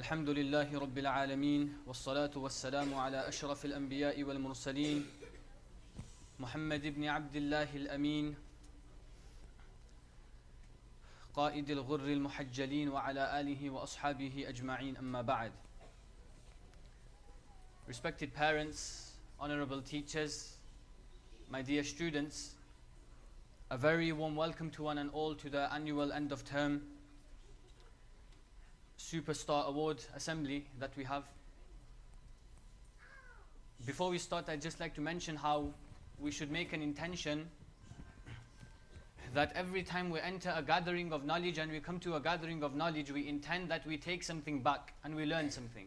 الحمد لله رب العالمين والصلاة والسلام على أشرف الأنبياء والمرسلين محمد بن عبد الله الأمين قائد الغر المحجلين وعلى آله وأصحابه أجمعين أما بعد. Respected parents, honorable teachers, my dear students, a very warm welcome to one and all to the annual end of term Superstar Award Assembly that we have. Before we start, I'd just like to mention how we should make an intention that every time we enter a gathering of knowledge and we come to a gathering of knowledge, we intend that we take something back and we learn something.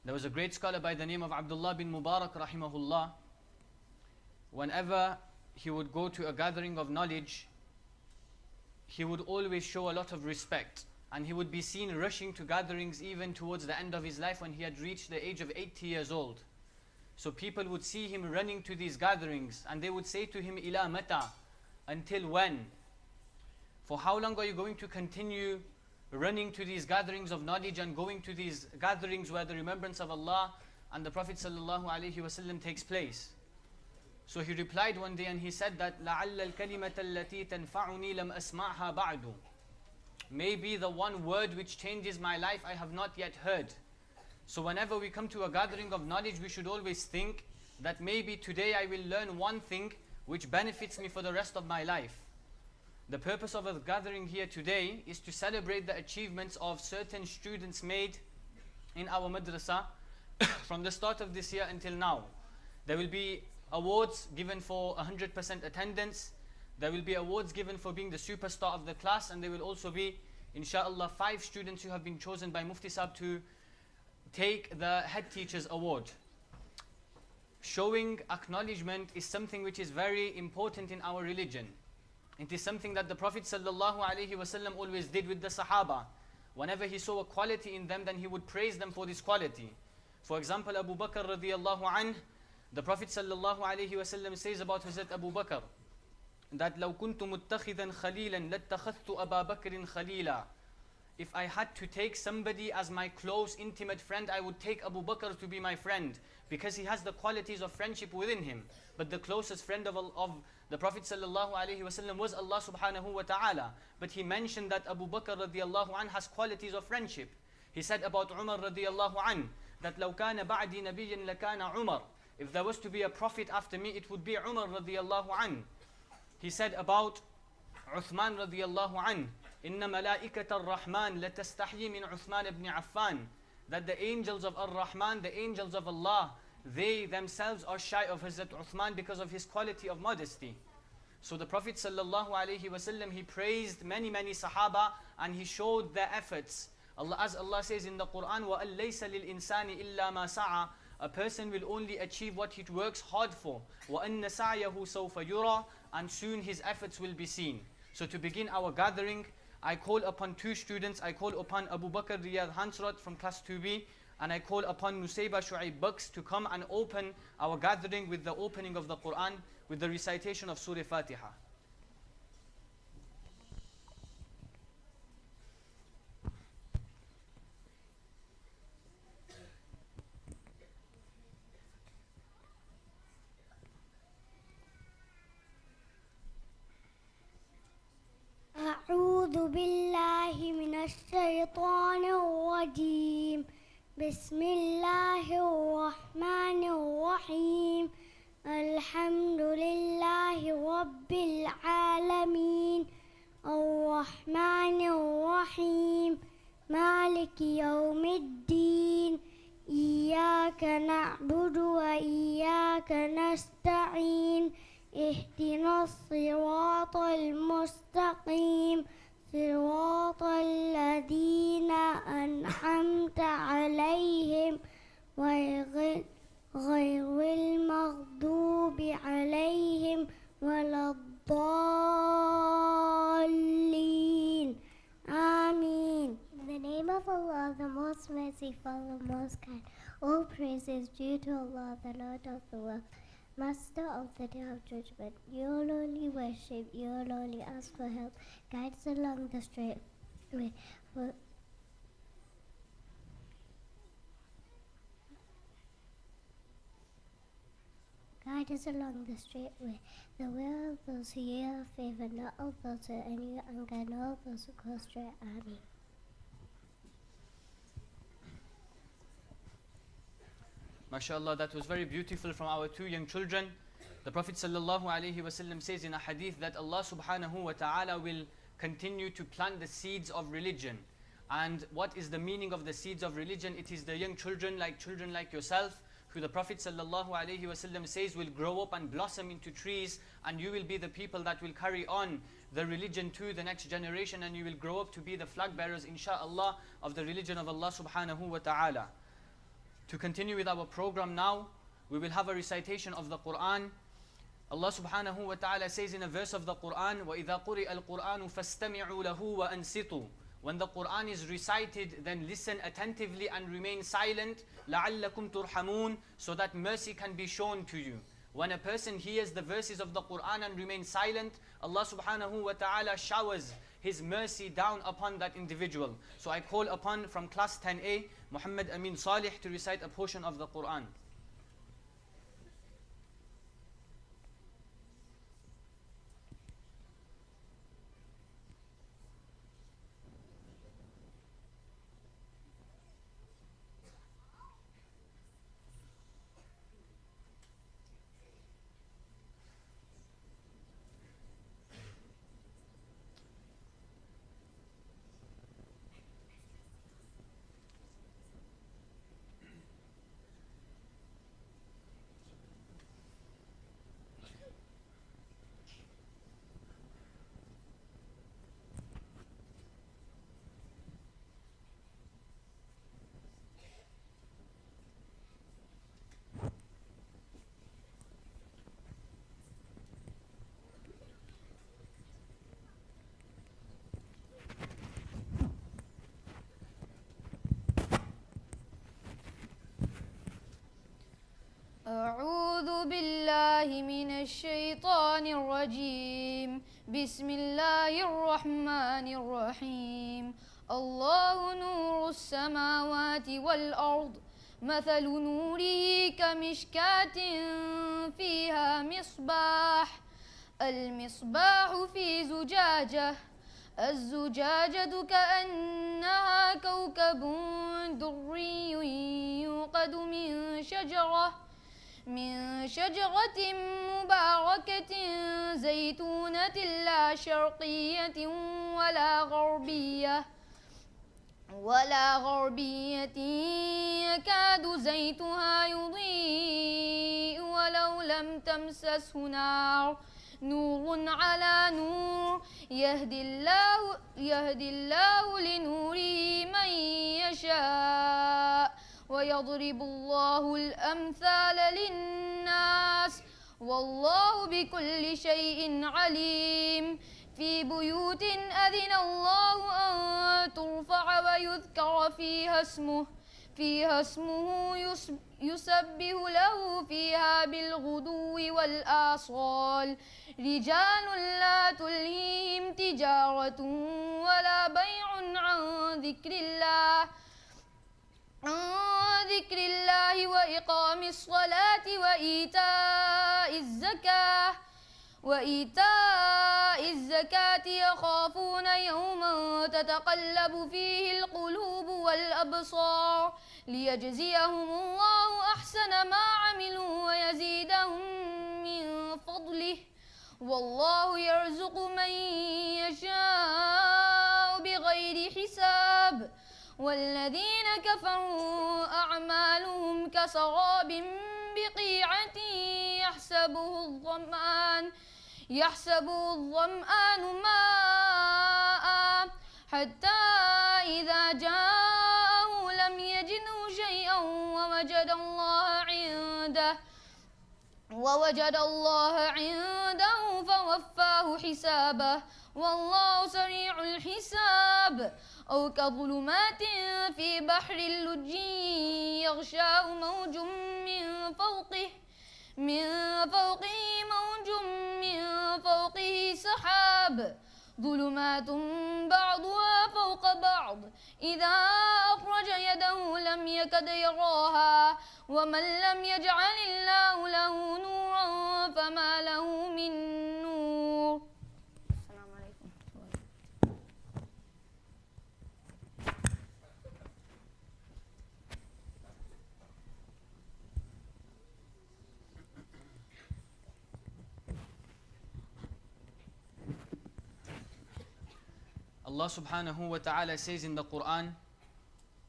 There was a great scholar by the name of Abdullah bin Mubarak rahimahullah. Whenever he would go to a gathering of knowledge, he would always show a lot of respect. And he would be seen rushing to gatherings even towards the end of his life when he had reached the age of 80 years old. So people would see him running to these gatherings and they would say to him, Ila mata, until when? For how long are you going to continue running to these gatherings of knowledge and going to these gatherings where the remembrance of Allah and the Prophet sallallahu alaihi wasallam takes place? So he replied one day and he said that لَعَلَّ الْكَلِمَةَ الَّتِي تَنْفَعُنِي لَمْ أَسْمَعْهَا بَعْدُ. Maybe the one word which changes my life I have not yet heard. So whenever we come to a gathering of knowledge, we should always think that maybe today I will learn one thing which benefits me for the rest of my life. The purpose of a gathering here today is to celebrate the achievements of certain students made in our madrasah from the start of this year until now. There will be awards given for 100% attendance. There will be awards given for being the superstar of the class, and there will also be, inshallah, 5 students who have been chosen by Mufti Sahib to take the head teacher's award. Showing acknowledgement is something which is very important in our religion. It is something that the Prophet sallallahu alaihi wasallam always did with the Sahaba. Whenever he saw a quality in them, then he would praise them for this quality. For example, Abu Bakr radiyallahu anh, the Prophet sallallahu alaihi wasallam says about Hazrat Abu Bakr that لو كنت متخذا خليلا لاتخذت أبا بكر خليلا. If I had to take somebody as my close, intimate friend, I would take Abu Bakr to be my friend, because he has the qualities of friendship within him. But the closest friend of the Prophet sallallahu alaihi wasallam was Allah subhanahu wa ta'ala. But he mentioned that Abu Bakr radiyallahu anh has qualities of friendship. He said about Umar radiyallahu anh that لو كان بعدي نبيا لكان عمر. If there was to be a prophet after me, it would be Umar radiyallahu anh. He said about Uthman radiyallahu anh, إِنَّ مَلَائِكَةَ الرَّحْمَنِ لَتَسْتَحْيِي مِنْ عُثْمَانَ ibn Affan. That the angels of Ar-Rahman, the angels of Allah, they themselves are shy of Hazrat Uthman because of his quality of modesty. So the Prophet sallallahu alaihi wasallam, he praised many Sahaba and he showed their efforts. As Allah says in the Quran, وَأَلَّيْسَ لِلْإِنسَانِ إِلَّا مَا سَعَى. A person will only achieve what he works hard for. وَأَنَّ سَعْيَهُ سَوْفَ يُرَى. And soon his efforts will be seen. So to begin our gathering, I call upon 2 students. I call upon Abu Bakr Riyad Hansrat from class 2B, and I call upon Nusayba Shu'aib Bucks to come and open our gathering with the opening of the Quran, with the recitation of Surah Fatiha. أعوذ بالله من الشيطان الرجيم. بسم الله الرحمن الرحيم. الحمد لله رب العالمين الرحمن الرحيم مالك يوم الدين إياك نعبد وإياك نستعين اهدنا الصراط المستقيم صراط الذين أنعمت عليهم غير المغضوب عليهم ولا الضالين آمين. In the name of Allah, the most merciful, the most kind. All praise is due to Allah, the Lord of the world, Master of the Day of Judgment. You only worship, you only ask for help. Guide us along the straight way. Guide us along the straight way, the way of those who you have favored, not of those who earn you anger, nor of those who go astray. Amen. MashaAllah, that was very beautiful from our two young children. The Prophet ﷺ says in a hadith that Allah subhanahu wa ta'ala will continue to plant the seeds of religion. And what is the meaning of the seeds of religion? It is the young children like yourself, who the Prophet ﷺ says will grow up and blossom into trees, and you will be the people that will carry on the religion to the next generation, and you will grow up to be the flag bearers, inshaAllah, of the religion of Allah subhanahu wa ta'ala. To continue with our program now, we will have a recitation of the Quran. Allah subhanahu wa ta'ala says in a verse of the Quran, وَإِذَا قُرِئَ الْقُرْآنُ فَاسْتَمِعُوا لَهُ وَأَنْصِتُوا. When the Quran is recited, then listen attentively and remain silent, لَعَلَّكُمْ تُرْحَمُونَ, so that mercy can be shown to you. When a person hears the verses of the Quran and remains silent, Allah subhanahu wa ta'ala showers His mercy down upon that individual. So I call upon from class 10A, Muhammad Amin Salih, to recite a portion of the Quran. أعوذ بالله من الشيطان الرجيم. بسم الله الرحمن الرحيم. الله نور السماوات والأرض، مثل نوره كمشكاة فيها مصباح، المصباح في زجاجة، الزجاجة كأنها كوكب دري يوقد من شجرة مباركة زيتونة لا شرقية ولا غربية يكاد زيتها يضيء ولو لم تمسسه نار، نور على نور، يهدي الله لنوره من يشاء ويضرب الله الأمثال للناس والله بكل شيء عليم. في بيوت أذن الله أن ترفع ويذكر فيها اسمه يسبح له فيها بالغدو والآصال، رجال لا تلهيهم تجارة ولا بيع عن ذكر الله وإقام الصلاة وإيتاء الزكاة يخافون يوما تتقلب فيه القلوب والأبصار، ليجزيهم الله أحسن ما عملوا ويزيدهم من فضله، والله يرزق من يشاء بغير حساب. والذين كفروا أعمالهم كسراب بقيعة يحسبه الظمآن ماء حتى إذا جاءه لم يجده شيئا ووجد الله عنده فوفاه حسابه، والله سريع الحساب. أو كظلمات في بحر اللج يغشاه موج من فوقه موج من فوقه سحاب، ظلمات بعضها فوق بعض، إذا أخرج يده لم يكد يراها، ومن لم يجعل الله له نورا فما له من نور. السلام عليكم. Allah subhanahu wa ta'ala says in the Quran,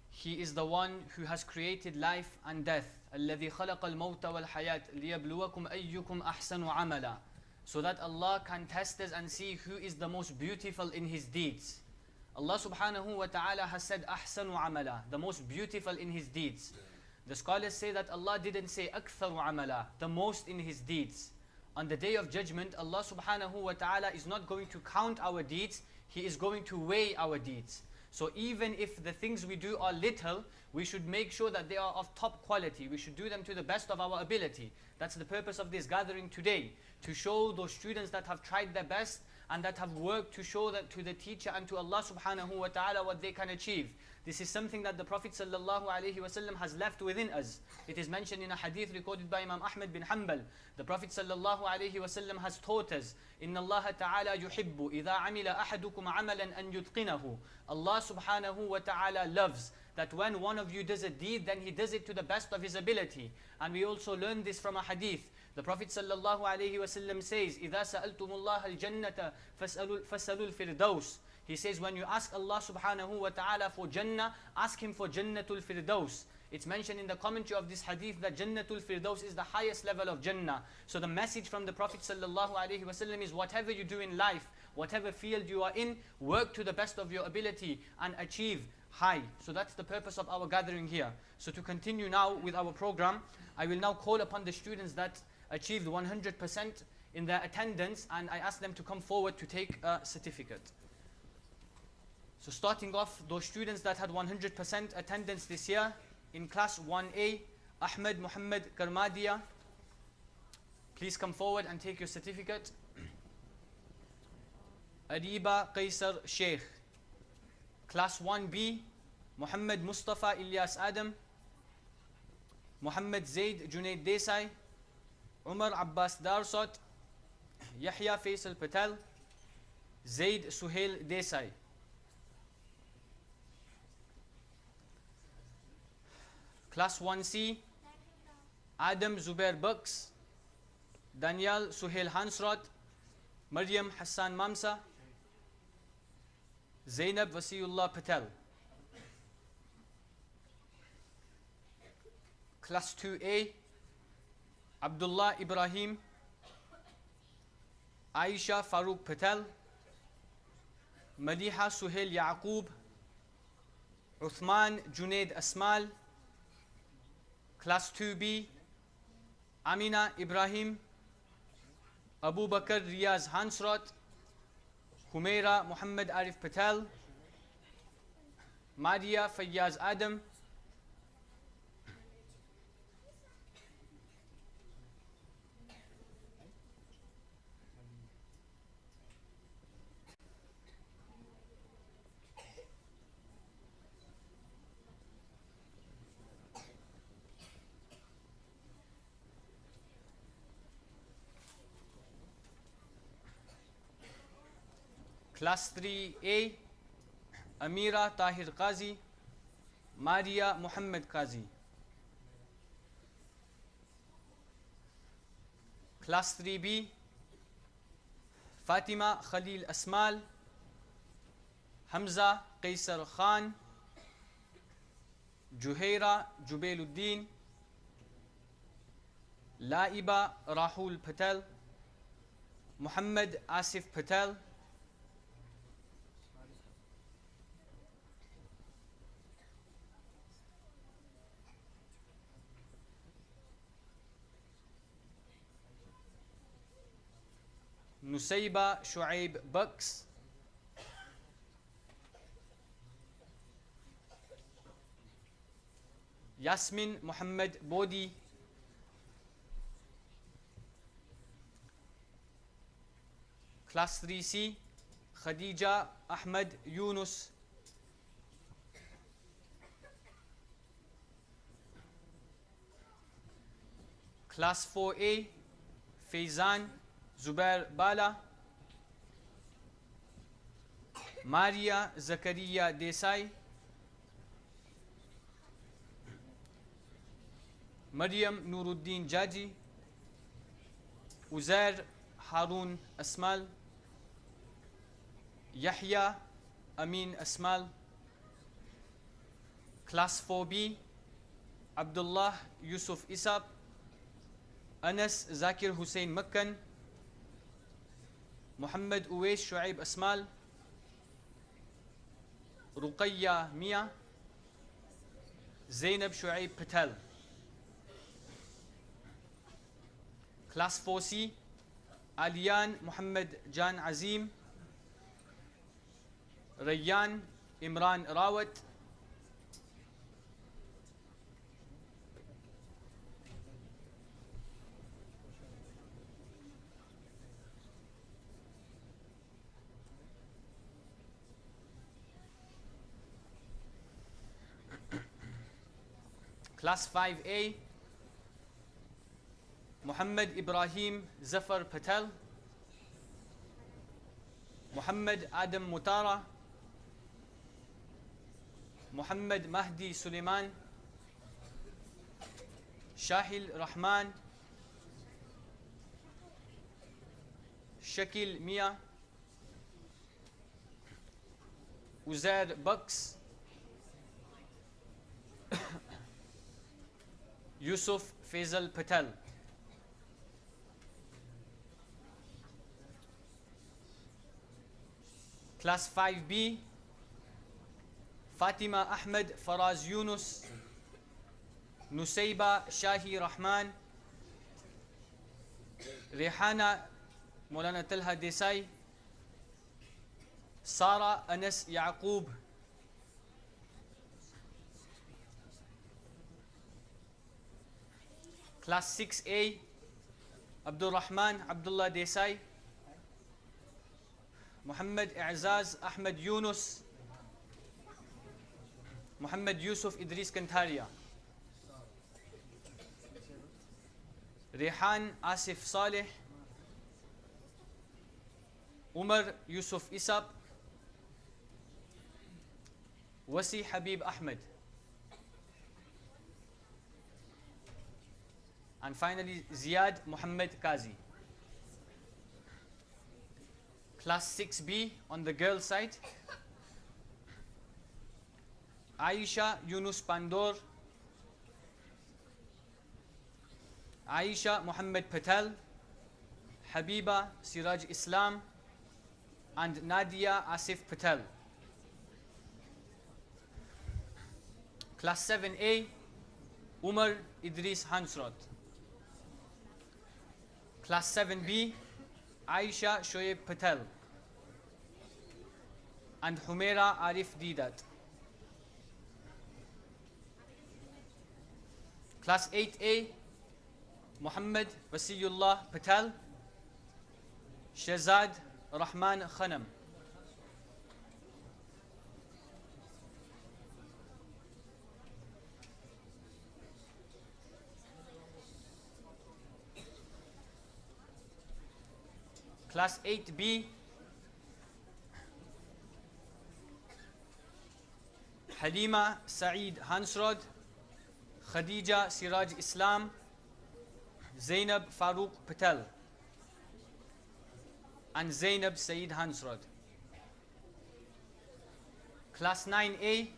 He is the one who has created life and death. الَّذِي خَلَقَ الْمَوْتَ وَالْحَيَاةَ لِيَبْلُوَكُمْ أَيُّكُمْ أَحْسَنُ عَمَلًا. So that Allah can test us and see who is the most beautiful in His deeds. Allah subhanahu wa ta'ala has said أَحْسَنُ عَمَلًا, the most beautiful in His deeds. The scholars say that Allah didn't say أَكْثَرُ عَمَلًا, the most in His deeds. On the day of judgment, Allah subhanahu wa ta'ala is not going to count our deeds, He is going to weigh our deeds. So even if the things we do are little, we should make sure that they are of top quality. We should do them to the best of our ability. That's the purpose of this gathering today, to show those students that have tried their best and that have worked to show that to the teacher and to Allah subhanahu wa ta'ala what they can achieve. This is something that the Prophet sallallahu alaihi wasallam has left within us. It is mentioned in a hadith recorded by Imam Ahmad bin Hanbal. The Prophet sallallahu alaihi wasallam has taught us, Inna Allah ta'ala yuhibbu idha amila ahadukum amalan an yutqinahu. Allah subhanahu wa ta'ala loves that when one of you does a deed, then he does it to the best of his ability. And we also learn this from a hadith. The Prophet sallallahu alaihi wasallam says, إِذَا سَأَلْتُمُ اللَّهَ الْجَنَّةَ فَاسْأَلُوا الْفِرْدَوْسِ. He says, when you ask Allah subhanahu wa ta'ala for Jannah, ask Him for Jannatul Firdaus. It's mentioned in the commentary of this hadith that Jannatul Firdaus is the highest level of Jannah. So the message from the Prophet sallallahu alaihi wasallam is, whatever you do in life, whatever field you are in, work to the best of your ability and achieve high. So that's the purpose of our gathering here. So to continue now with our program, I will now call upon the students that achieved 100% in their attendance, and I ask them to come forward to take a certificate. So starting off, those students that had 100% attendance this year, in class 1A, Ahmed Muhammad Karmadia, please come forward and take your certificate. Ariba Qaisar Sheikh. Class 1B, Muhammad Mustafa Ilyas Adam, Muhammad Zaid Junaid Desai, Umar Abbas Darsot, Yahya Faisal Patel, Zaid Suhail Desai. Class 1C, Adam Zubair Bucks, Daniel Suhail Hansrod, Maryam Hassan Mamsa, Zainab Wasiullah Patel. Class 2A, Abdullah Ibrahim, Aisha Farooq Patel, Maliha Suhail Yaqub, Uthman Junaid Asmal. Class 2B, Amina Ibrahim, Abu Bakr Riyaz Hansrot, Humaira Muhammad Arif Patel, Maria Fayyaz Adam, Class 3A, Amira Tahir Qazi, Maria Muhammad Qazi. Class 3B, Fatima Khalil Asmal, Hamza Qaisar Khan, Juhaira Jubailuddin, Laiba Rahul Patel, Muhammad Asif Patel, Nusayba Shuaib Bucks, Yasmin Muhammad Bodi, Class 3C, Khadija Ahmad Yunus, Class 4A, Faizan Zubair Bala, Maria Zakaria Desai, Maryam Nuruddin Jaji, Uzair Harun Asmal, Yahya Amin Asmal. Class 4B, Abdullah Yusuf Isab, Anas Zakir Hussein Makkan, Muhammad Uwais Shuaib Asmal, Ruqayya Mia, Zainab Shuaib Patel. Class 4C, Aliyan Muhammad Jan Azim, Rayyan Imran Rawat, Class 5A, Muhammad Ibrahim Zafar Patel, Muhammad Adam Mutara, Muhammad Mahdi Suleiman, Shahil Rahman, Shakil Mia, Uzair Bucks, Yusuf Faisal Patel. Class 5B, Fatima Ahmed Faraz Yunus, Nusayba Shahi Rahman, Rehana Maulana Talha Desai, Sara Anas Yaqub, Class 6A, Abdul Rahman Abdullah Desai, Muhammad I'zaz Ahmed Yunus, Muhammad Yusuf Idris Kantaria, Rehan Asif Saleh, Umar Yusuf Isab, Wasi Habib Ahmed. And finally, Ziad Muhammad Qazi. Class 6B on the girl side, Aisha Yunus Pandor, Aisha Muhammad Patel, Habiba Siraj Islam, and Nadia Asif Patel. Class 7A, Umar Idris Hansrod. Class 7B, Aisha Shoaib Patel and Humaira Arif Didat. Class 8A, Muhammad Wasiyullah Patel, Shazad Rahman Khanam. Class 8B, Halima Saeed Hansrod, Khadija Siraj Islam, Zainab Farooq Patel, and Zainab Saeed Hansrod. Class 9A,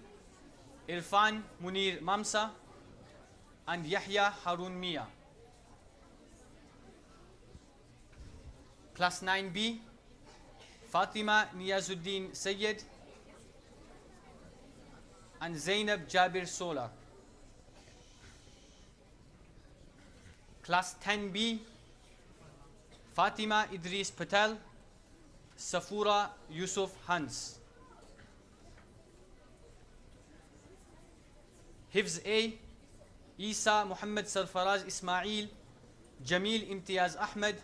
Irfan Munir Mamsa and Yahya Harun Mia. Class 9B, Fatima Niyazuddin Sayyid and Zainab Jabir Sola. Class 10B, Fatima Idris Patel, Safura Yusuf Hans. Hifz A, Isa Muhammad Sarfaraz Ismail, Jamil Imtiaz Ahmed,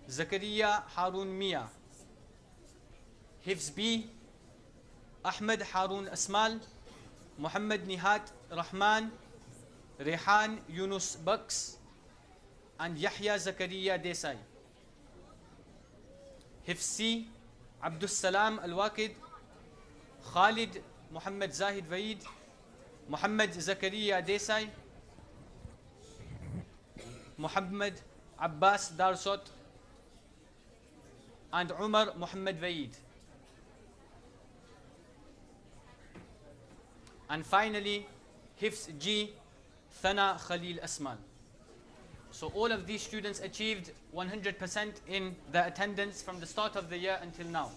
Zakaria Harun Mia. Hifz B, Ahmed Harun Asmal, Muhammad Nihat Rahman, Rehan Yunus Bucks, and Yahya Zakaria Desai. Hifz C, Abdus Salam Al-Waqid, Khalid Muhammad Zahid Vaid, Muhammad Zakaria Desai, Muhammad Abbas Darsot, and Umar Muhammad Vaid. And finally, Hifz G, Thana Khalil Asman. So all of these students achieved 100% in the attendance from the start of the year until now.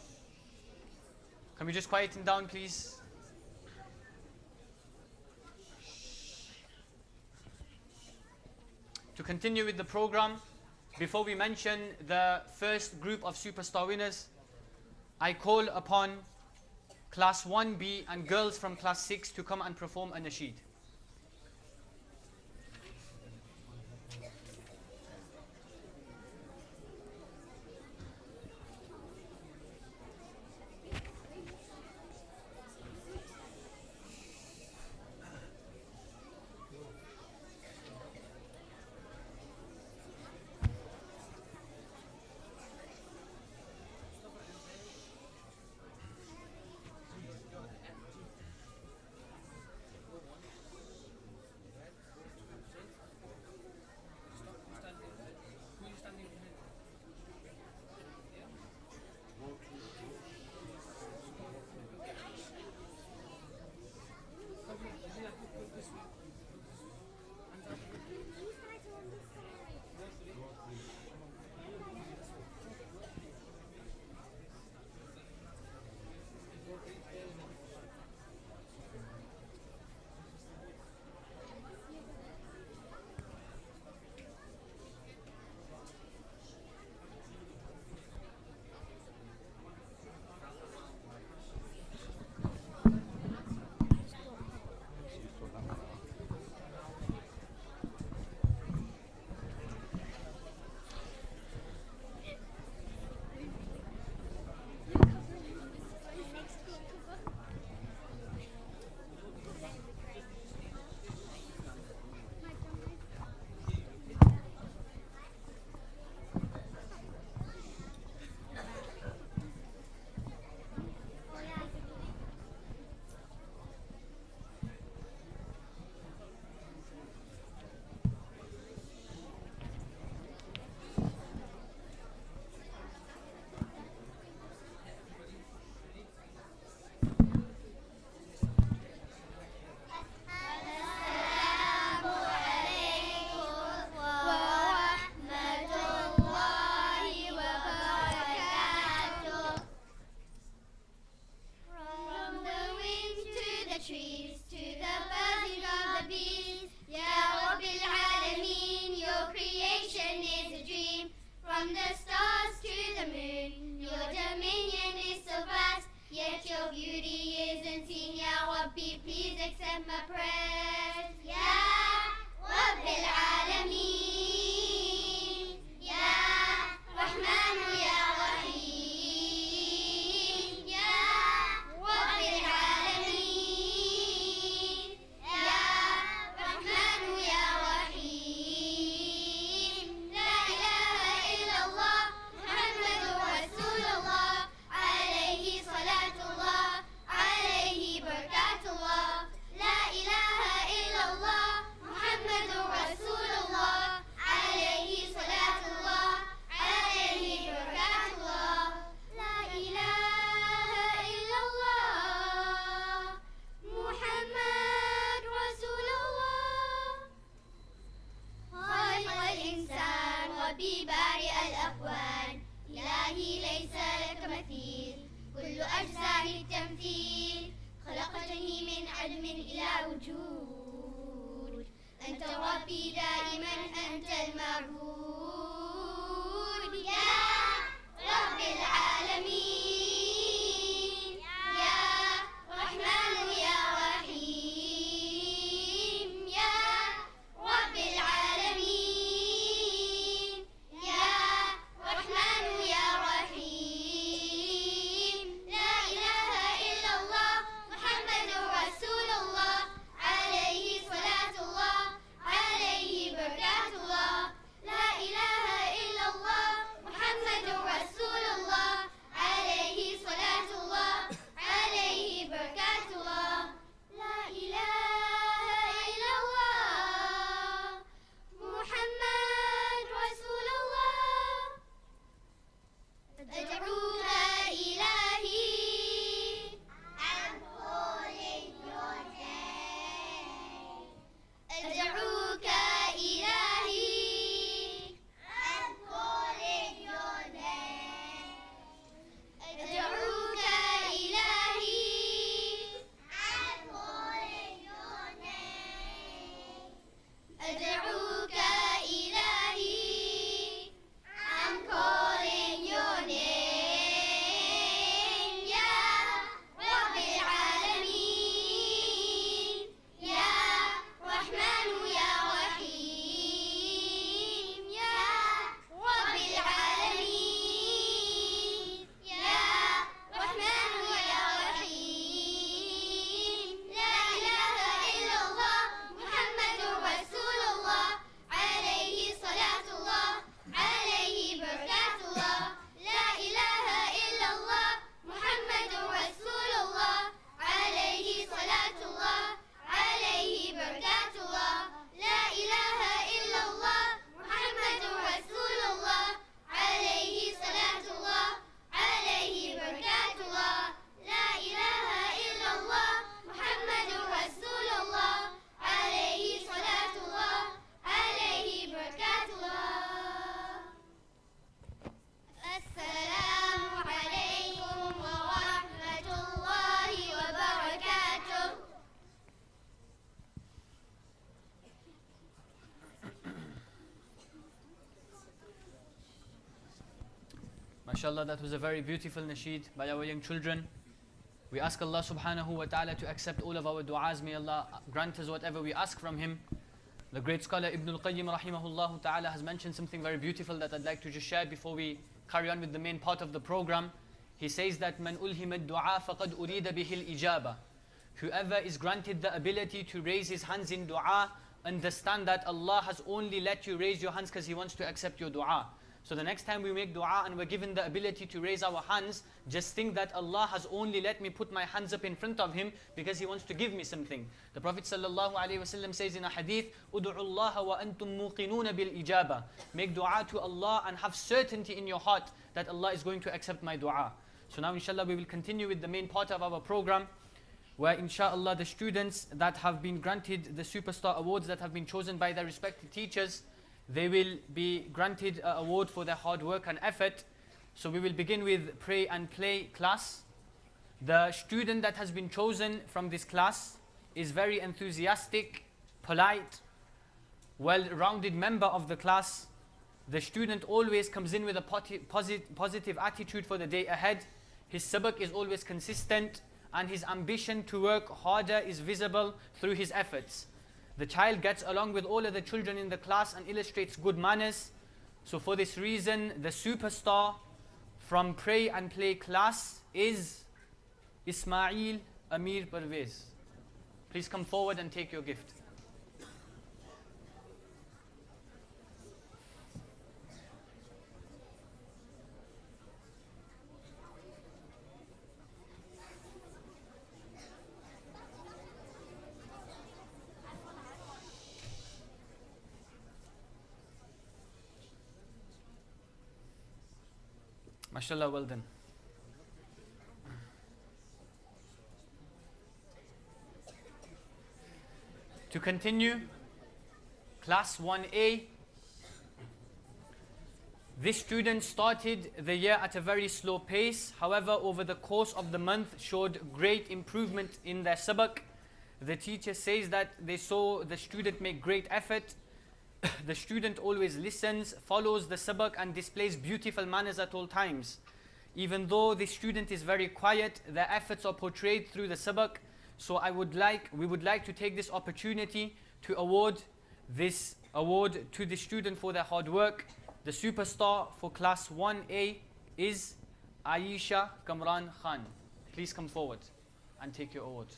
Can we just quieten down, please? To continue with the program, before we mention the first group of superstar winners, I call upon Class 1B and girls from Class 6 to come and perform a nasheed. From the stars to the moon, your dominion is so vast, yet your beauty isn't seen. Ya Rabbi, please accept my prayers. Ya Rabbil Alameen, Ya Rahman, Ya Rahim, Ya Rabbil Alameen, Ya Rahman, Ya Rahim. La ilaha illallah, Muhammadur Rasulullah, alayhi salatullah, alayhi barakatullah. La ilaha illallah, Muhammadur Rasulullah, alayhi salatullah, alayhi barakatullah. La ilaha illallah, Muhammad Rasulullah. خالق الإنسان ربي بارئ الأكوان، إلهي ليس لك مثيل، كل أجزاء التمثيل، خلقتني من عدم إلى وجود، أنت ربي دائما أنت المعبود. يا رب العالمين، يا رحمن يا رحيم، يا رب العالمين، يا رحمن يا رحيم. لا إله إلا الله، محمد رسول الله، عليه صلاة الله، عليه MashaAllah, that was a very beautiful nasheed by our young children. We ask Allah subhanahu wa ta'ala to accept all of our du'as. May Allah grant us whatever we ask from Him. The great scholar Ibn al-Qayyim rahimahullah ta'ala has mentioned something very beautiful that I'd like to just share before we carry on with the main part of the program. He says that man ulhima ad-du'a faqad urida bihi al-ijaba. Whoever is granted the ability to raise his hands in dua, understand that Allah has only let you raise your hands because He wants to accept your dua. So the next time we make dua and we're given the ability to raise our hands, just think that Allah has only let me put my hands up in front of Him because He wants to give me something. The Prophet ﷺ says in a hadith, "Udu'u Allah wa antum muqinuna bil ijaba." Make dua to Allah and have certainty in your heart that Allah is going to accept my dua. So now inshallah we will continue with the main part of our program, where inshallah the students that have been granted the Superstar Awards that have been chosen by their respective teachers, they will be granted an award for their hard work and effort. So we will begin with Pray and Play class. The student that has been chosen from this class is very enthusiastic, polite, well-rounded member of the class. The student always comes in with a positive attitude for the day ahead. His sabak is always consistent, and his ambition to work harder is visible through his efforts. The child gets along with all of the children in the class and illustrates good manners. So for this reason, the superstar from Pray and Play class is Ismail Amir Parvez. Please come forward and take your gift. MashaAllah, well done. To continue, Class 1A. This student started the year at a very slow pace. However, over the course of the month showed great improvement in their sabak. The teacher says that they saw the student make great effort. The student always listens, follows the sabak and displays beautiful manners at all times. Even though the student is very quiet, their efforts are portrayed through the sabak. So we would like to take this opportunity to award this award to the student for their hard work. The superstar for Class 1A is Aisha Kamran Khan. Please come forward and take your award.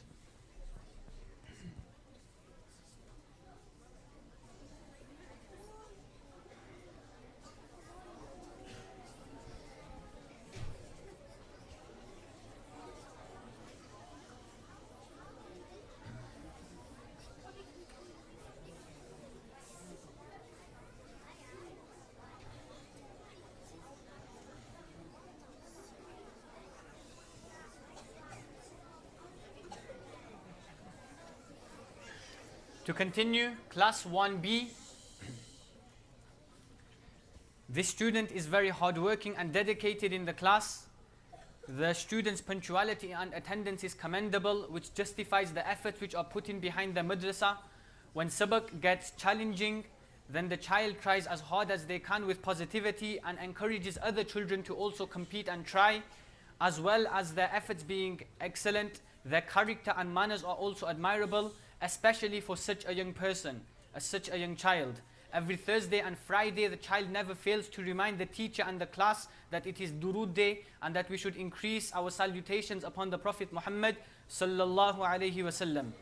To continue, Class 1B. This student is very hardworking and dedicated in the class. The student's punctuality and attendance is commendable, which justifies the efforts which are put in behind the madrasah. When sabak gets challenging, then the child tries as hard as they can with positivity and encourages other children to also compete and try. As well as their efforts being excellent, their character and manners are also admirable, especially for such a young person, such a young child. Every Thursday and Friday, the child never fails to remind the teacher and the class that it is Durood Day and that we should increase our salutations upon the Prophet Muhammad sallallahu alaihi wasallam.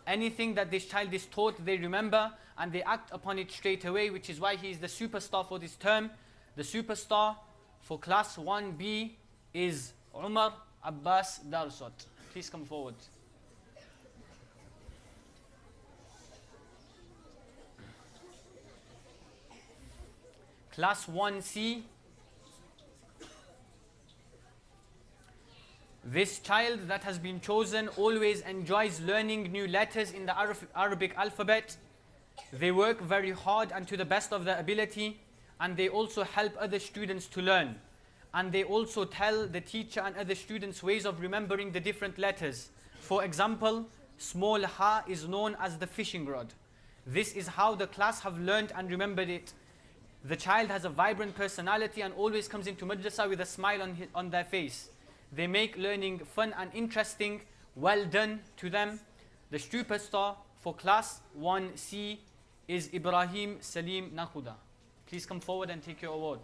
Anything that this child is taught, they remember and they act upon it straight away, which is why he is the superstar for this term. The superstar for Class 1B is Umar Abbas Darsot. Please come forward. Class 1C. This child that has been chosen always enjoys learning new letters in the Arabic alphabet. They work very hard and to the best of their ability, and they also help other students to learn. And they also tell the teacher and other students ways of remembering the different letters. For example, small ha is known as the fishing rod. This is how the class have learned and remembered it. The child has a vibrant personality and always comes into madrasa with a smile on their face. They make learning fun and interesting. Well done to them. The superstar for class 1C is Ibrahim Salim Nakhuda. Please come forward and take your award.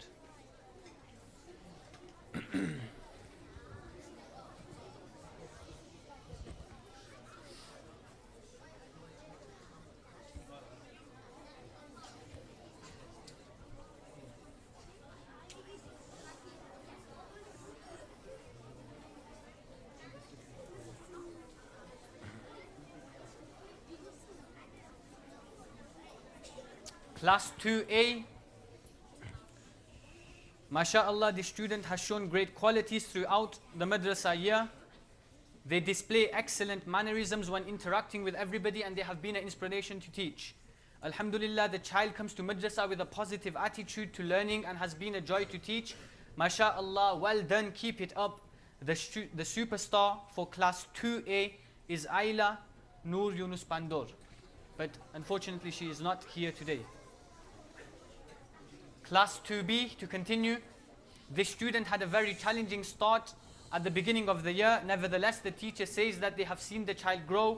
Class 2A, MashaAllah, the student has shown great qualities throughout the madrasa year. They display excellent mannerisms when interacting with everybody, and they have been an inspiration to teach. Alhamdulillah, the child comes to madrasa with a positive attitude to learning and has been a joy to teach. MashaAllah, well done, keep it up. The superstar for class 2A is Ayla Noor Yunus Pandor, but unfortunately she is not here today. Class 2B, to continue, this student had a very challenging start at the beginning of the year. Nevertheless, the teacher says that they have seen the child grow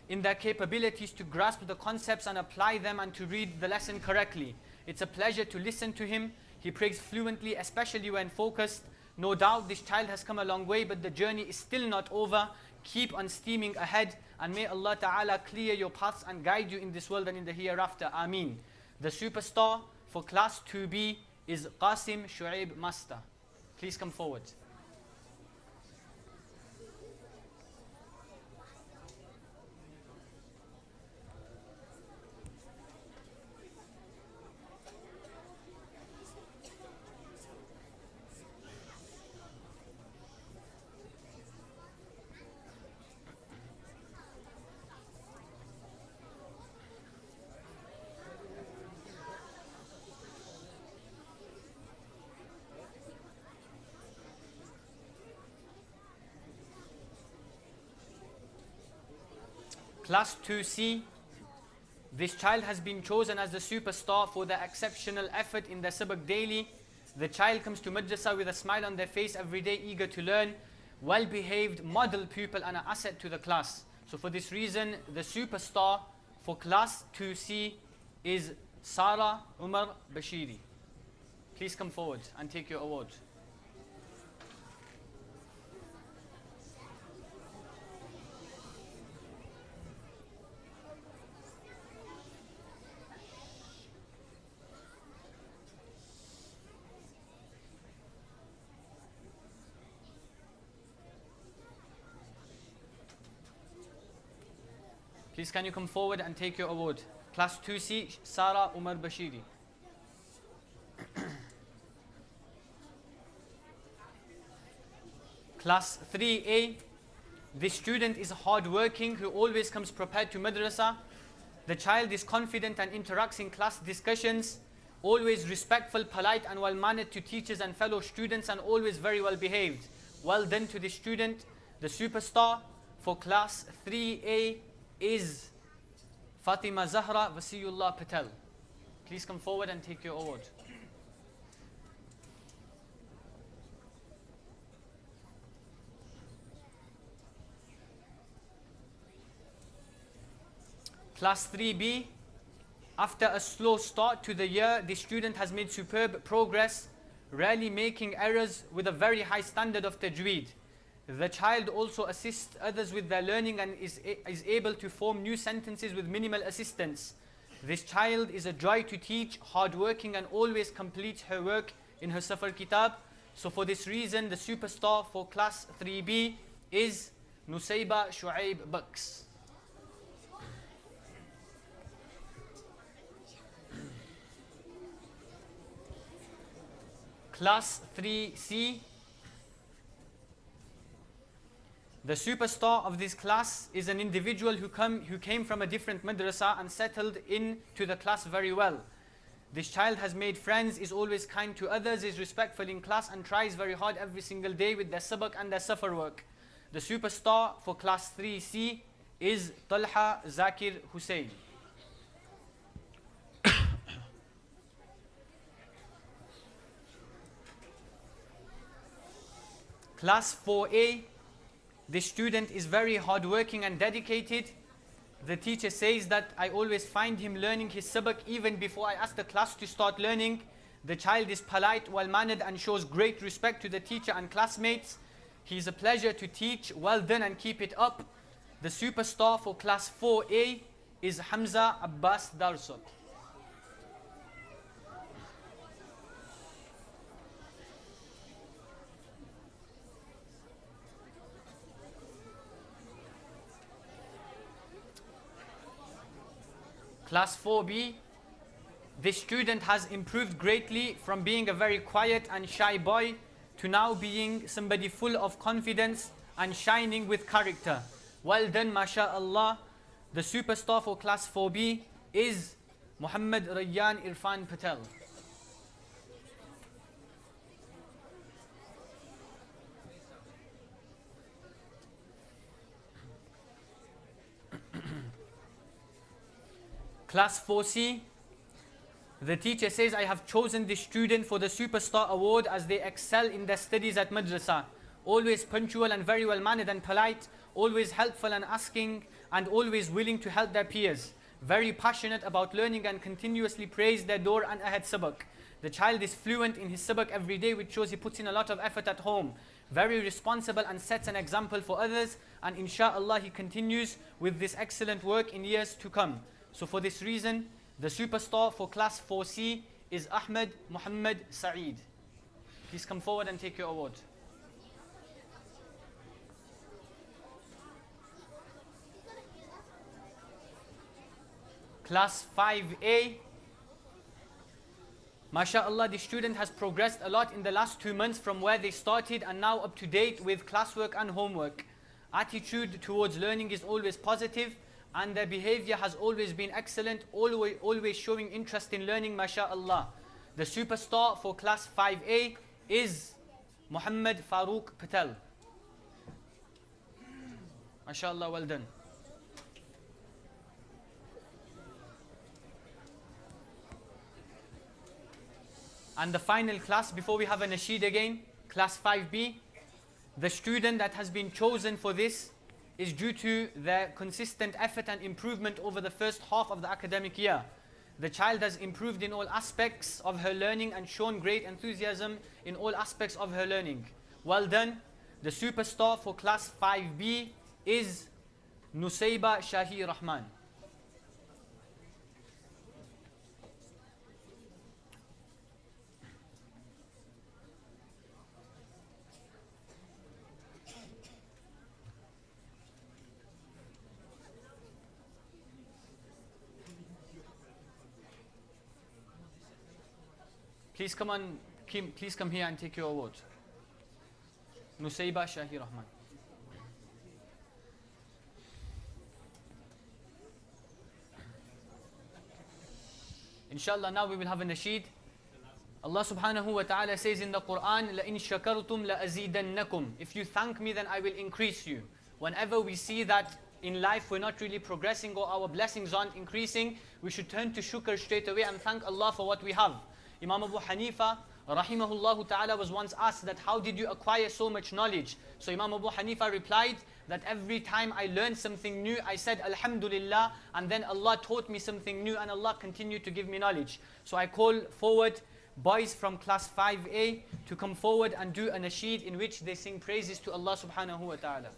in their capabilities to grasp the concepts and apply them and to read the lesson correctly. It's a pleasure to listen to him. He prays fluently, especially when focused. No doubt this child has come a long way, but the journey is still not over. Keep on steaming ahead, and may Allah Ta'ala clear your paths and guide you in this world and in the hereafter. Ameen. The superstar for class 2B is Qasim Shu'aib Masta. Please come forward. Class 2C, this child has been chosen as the superstar for their exceptional effort in their sabak daily. The child comes to madrasa with a smile on their face every day, eager to learn, well-behaved, model pupil and an asset to the class. So for this reason, the superstar for class 2C is Sara Umar Bashiri. Please come forward and take your award. Please can you come forward and take your award. Class 2C, Sara Umar Bashiri. Class 3A, this student is hardworking who always comes prepared to madrasa. The child is confident and interacts in class discussions, always respectful, polite and well-mannered to teachers and fellow students, and always very well behaved. Well done to the student. The superstar for class 3A is Fatima Zahra Vasiyullah Patel. Please come forward and take your award. Class 3B, after a slow start to the year, the student has made superb progress, rarely making errors with a very high standard of tajweed. The child also assists others with their learning and is able to form new sentences with minimal assistance. This child is a joy to teach, hardworking and always completes her work in her Safar Kitab. So for this reason, the superstar for class 3B is Nusayba Shu'aib Baks. Class 3C, the superstar of this class is an individual who came from a different madrasa and settled into the class very well. This child has made friends, is always kind to others, is respectful in class and tries very hard every single day with their sabak and their safar work. The superstar for class 3C is Talha Zakir Hussein. Class 4A, this student is very hardworking and dedicated. The teacher says that I always find him learning his sabak even before I ask the class to start learning. The child is polite, well-mannered and shows great respect to the teacher and classmates. He is a pleasure to teach. Well done and keep it up. The superstar for class 4A is Hamza Abbas Darsot. Class 4B, this student has improved greatly from being a very quiet and shy boy to now being somebody full of confidence and shining with character. Well done, mashallah. The superstar for class 4B is Muhammad Rayyan Irfan Patel. Class 4C, the teacher says, I have chosen this student for the Superstar Award as they excel in their studies at Madrasah. Always punctual and very well mannered and polite, always helpful and asking, and always willing to help their peers. Very passionate about learning and continuously praise their door and ahead sabak. The child is fluent in his sabak every day, which shows he puts in a lot of effort at home. Very responsible and sets an example for others, and inshallah he continues with this excellent work in years to come. So for this reason, the superstar for class 4C is Ahmed Muhammad Saeed. Please come forward and take your award. Class 5A, MashaAllah, the student has progressed a lot in the last 2 months from where they started and now up to date with classwork and homework. Attitude towards learning is always positive, and their behavior has always been excellent, always showing interest in learning, mashallah. The superstar for class 5A is Muhammad Farooq Patel. Mashallah, well done. And the final class, before we have a nasheed again, class 5B, the student that has been chosen for this is due to their consistent effort and improvement over the first half of the academic year. The child has improved in all aspects of her learning and shown great enthusiasm in all aspects of her learning. Well done. The superstar for class 5B is Nusayba Shahi Rahman. Please come on, please come here and take your award. Nusayba Shahi Rahman. Inshallah, now we will have a nasheed. Allah subhanahu wa ta'ala says in the Quran, لَإِن شَكَرْتُمْ لَأَزِيدَنَّكُمْ. If you thank me, then I will increase you. Whenever we see that in life we're not really progressing or our blessings aren't increasing, we should turn to shukr straight away and thank Allah for what we have. Imam Abu Hanifa rahimahullah ta'ala was once asked that how did you acquire so much knowledge? So Imam Abu Hanifa replied that every time I learned something new, I said Alhamdulillah, and then Allah taught me something new and Allah continued to give me knowledge. So I call forward boys from class 5A to come forward and do a nasheed in which they sing praises to Allah subhanahu wa ta'ala.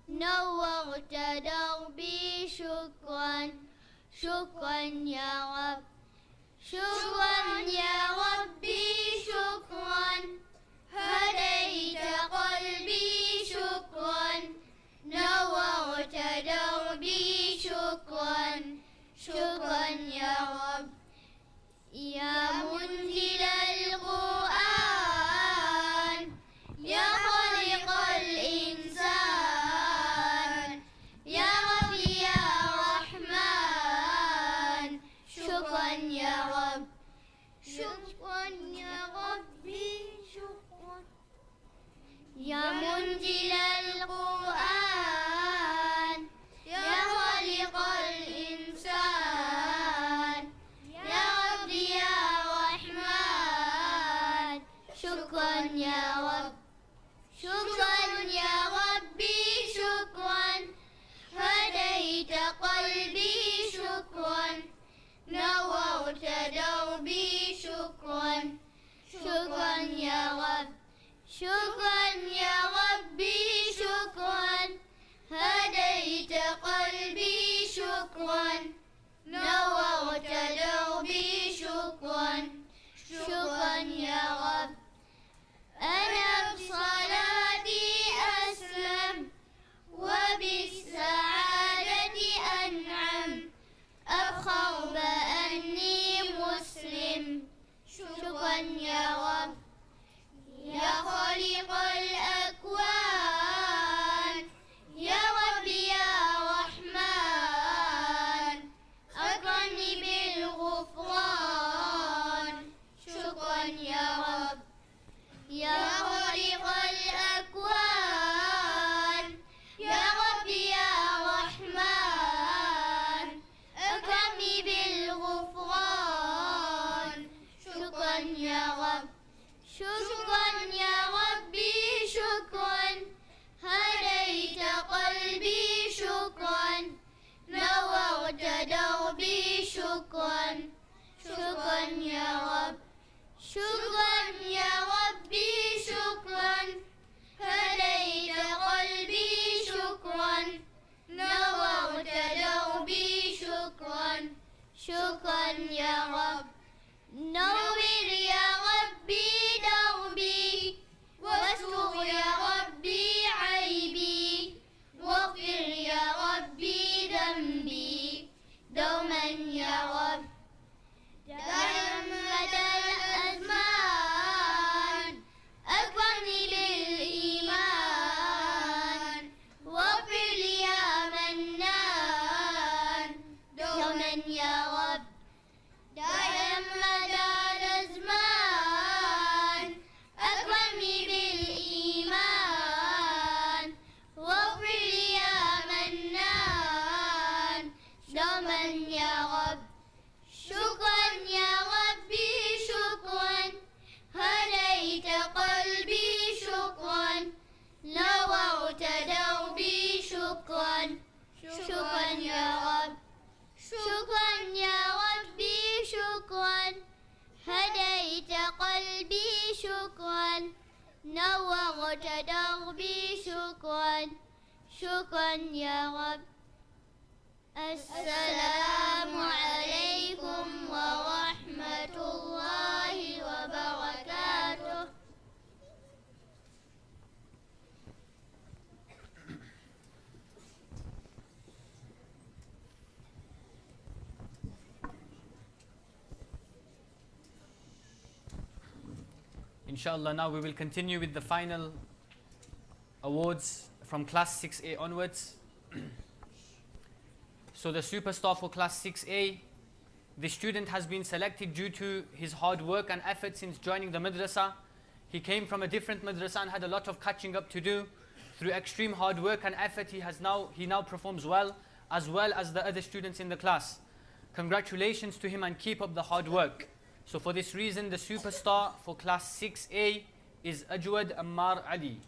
نورت دربي شكرا شكرا يا رب شكرا يا ربي شكرا هديت قلبي شكرا نورت دربي شكرا شكرا يا رب يا منزل القرآن يا خالق الإنسان يا رب يا رحمن شكرا يا رب شكرا يا ربي شكرا يا منزل القرآن يا خالق الإنسان يا رب يا رحمن شكرا يا رب شكرا يا ربي شكرا هديت قلبي شكرا نورت دربي شكرا شكرا يا رب شكرا يا ربي شكرا هديت قلبي شكرا نورت دربي شكرا شكرا يا رب أنا بصلاتي أسلم وبالسعادة أنعم أفخر بأني مسلم شكرا يا رب يا خالق الأكوان يا رب يا رحمن أكرمني بالغفران شكرا يا رب يا خالق الأكوان يا رب يا رحمن أكرمني بالغفران شكرا يا رب شكرا يا ربي شكرا هديت قلبي شكرا نورت دربي شكرا شكرا يا رب شكرا يا ربي شكرا هديت قلبي شكرا نورت دربي شكرا شكرا يا رب نور يا ربي دربي واستر يا ربي عيبي واغفر يا ربي ذنبي دوما يا رب دائما مدى الأزمان أكرمني بالإيمان واغفر لي يا منان دوما يا رب دائما مدى الأزمان أكرمني بالإيمان واغفر لي يا منان دوما يا رب شكرا يا ربي شكرا هديت قلبي شكرا نورت دربي شكرا شكرا يا رب شكرا يا ربي شكرا هديت قلبي شكرا نورت دربي شكرا شكرا يا رب السلام عليكم ورحمة الله وبركاته. Inshallah, now we will continue with the final awards from class 6A onwards. So the superstar for class 6A, the student has been selected due to his hard work and effort since joining the madrasah. He came from a different madrasah and had a lot of catching up to do. Through extreme hard work and effort, he now performs well as the other students in the class. Congratulations to him and keep up the hard work. So for this reason, the superstar for class 6A is Ajwad Ammar Ali.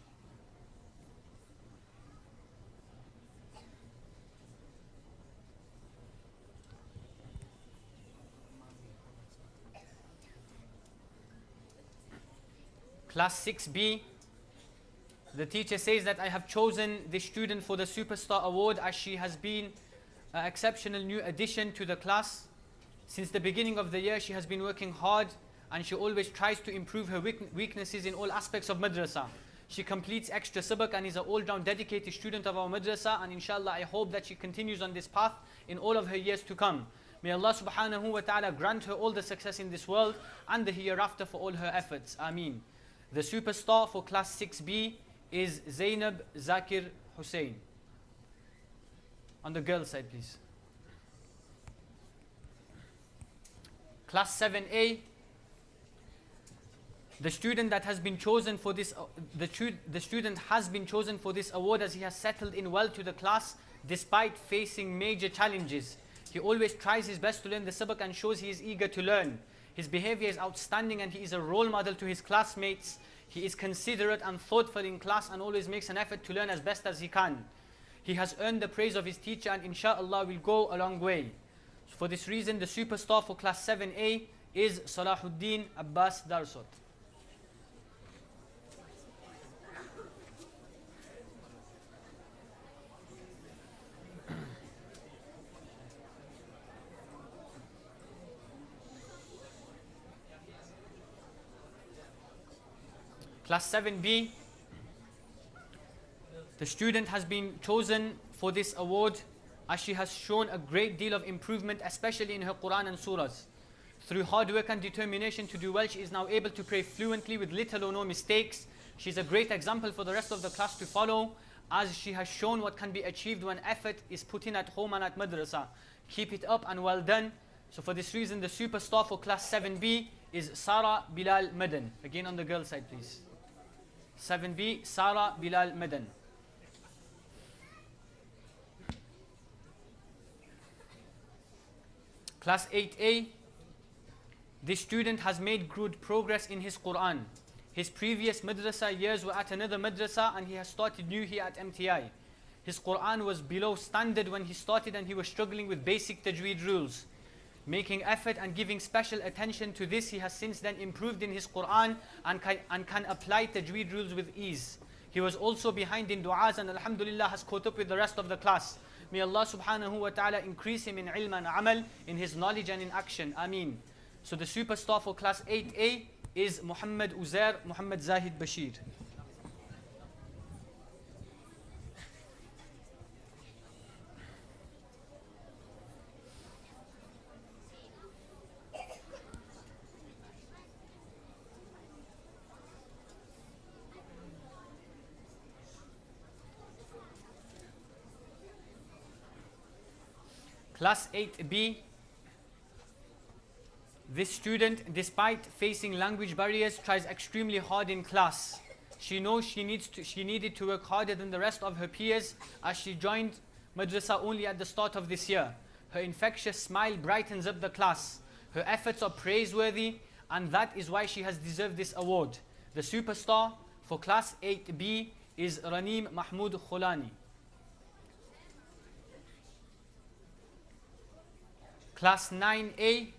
Class 6B, The teacher says that I have chosen this student for the Superstar Award as she has been an exceptional new addition to the class. Since the beginning of the year, she has been working hard and she always tries to improve her weaknesses in all aspects of Madrasah. She completes extra sabak and is an all-round dedicated student of our Madrasah, and inshallah I hope that she continues on this path in all of her years to come. May Allah subhanahu wa ta'ala grant her all the success in this world and the hereafter for all her efforts. Ameen. The Superstar for class 6B is Zainab Zakir Hussein. On the girl side, please. Class 7A, the student that has been chosen for this, the student has been chosen for this award as he has settled in well to the class despite facing major challenges. He always tries his best to learn the sabak and shows he is eager to learn. His behavior is outstanding and he is a role model to his classmates. He is considerate and thoughtful in class and always makes an effort to learn as best as he can. He has earned the praise of his teacher and inshallah will go a long way. For this reason, the Superstar for class 7A is Salahuddin Abbas Darsot. Class 7B, the student has been chosen for this award as she has shown a great deal of improvement, especially in her Quran and surahs. Through hard work and determination to do well, she is now able to pray fluently with little or no mistakes. She is a great example for the rest of the class to follow, as she has shown what can be achieved when effort is put in at home and at Madrasah. Keep it up and well done. So for this reason, the Superstar for class 7B is Sara Bilal Madan. Again on the girl side, please. 7B, Sara Bilal Madan. Class 8A, this student has made good progress in his Quran. His previous madrasa years were at another madrasa and he has started new here at MTI. His Quran was below standard when he started and he was struggling with basic tajweed rules. Making effort and giving special attention to this, he has since then improved in his Quran and can apply tajweed rules with ease. He was also behind in du'as and alhamdulillah has caught up with the rest of the class. May Allah subhanahu wa ta'ala increase him in ilm and amal, in his knowledge and in action. Ameen. So the Superstar for class 8A is Muhammad Uzair Muhammad Zahid Bashir. Class 8B, this student, despite facing language barriers, tries extremely hard in class. She knows she needed to work harder than the rest of her peers as she joined Madrasah only at the start of this year. Her infectious smile brightens up the class. Her efforts are praiseworthy and that is why she has deserved this award. The Superstar for class 8B is Raneem Mahmoud Khulani. Class 9A,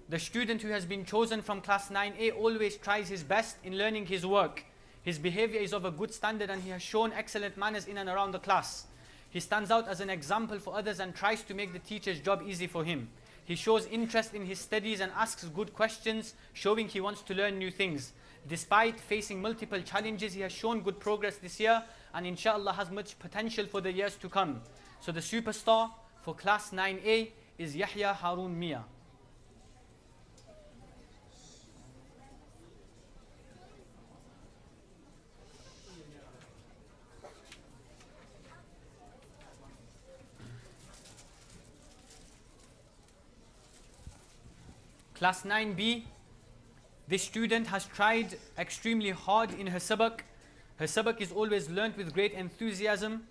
the student who has been chosen from class 9A always tries his best in learning his work. His behavior is of a good standard and he has shown excellent manners in and around the class. He stands out as an example for others and tries to make the teacher's job easy for him. He shows interest in his studies and asks good questions, showing he wants to learn new things. Despite facing multiple challenges, he has shown good progress this year and inshallah has much potential for the years to come. So the Superstar for class 9A is Yahya Harun Mia. Class 9B, this student has tried extremely hard in her sabak. Her sabak is always learnt with great enthusiasm